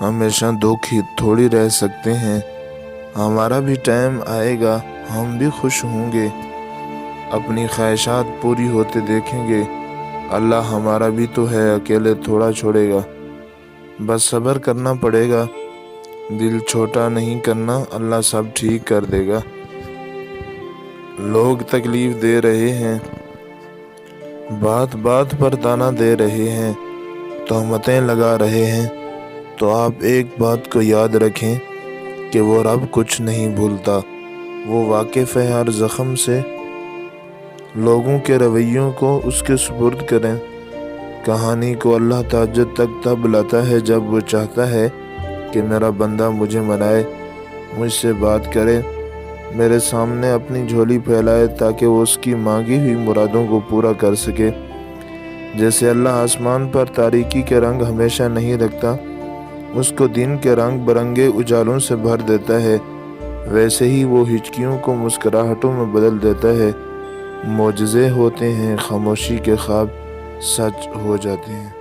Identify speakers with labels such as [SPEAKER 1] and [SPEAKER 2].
[SPEAKER 1] ہمیشہ دکھی تھوڑی رہ سکتے ہیں، ہمارا بھی ٹائم آئے گا، ہم بھی خوش ہوں گے، اپنی خواہشات پوری ہوتے دیکھیں گے۔ اللہ ہمارا بھی تو ہے، اکیلے تھوڑا چھوڑے گا، بس صبر کرنا پڑے گا، دل چھوٹا نہیں کرنا، اللہ سب ٹھیک کر دے گا۔ لوگ تکلیف دے رہے ہیں، بات بات پر تانا دے رہے ہیں، تہمتیں لگا رہے ہیں، تو آپ ایک بات کو یاد رکھیں کہ وہ رب کچھ نہیں بھولتا، وہ واقف ہے ہر زخم سے۔ لوگوں کے رویوں کو اس کے سپرد کریں، کہانی کو اللہ تہجد تک تب لاتا ہے جب وہ چاہتا ہے کہ میرا بندہ مجھے منائے، مجھ سے بات کرے، میرے سامنے اپنی جھولی پھیلائے تاکہ وہ اس کی مانگی ہوئی مرادوں کو پورا کر سکے۔ جیسے اللہ آسمان پر تاریکی کے رنگ ہمیشہ نہیں رکھتا، اس کو دن کے رنگ برنگے اجالوں سے بھر دیتا ہے، ویسے ہی وہ ہچکیوں کو مسکراہٹوں میں بدل دیتا ہے۔ معجزے ہوتے ہیں، خاموشی کے خواب سچ ہو جاتے ہیں۔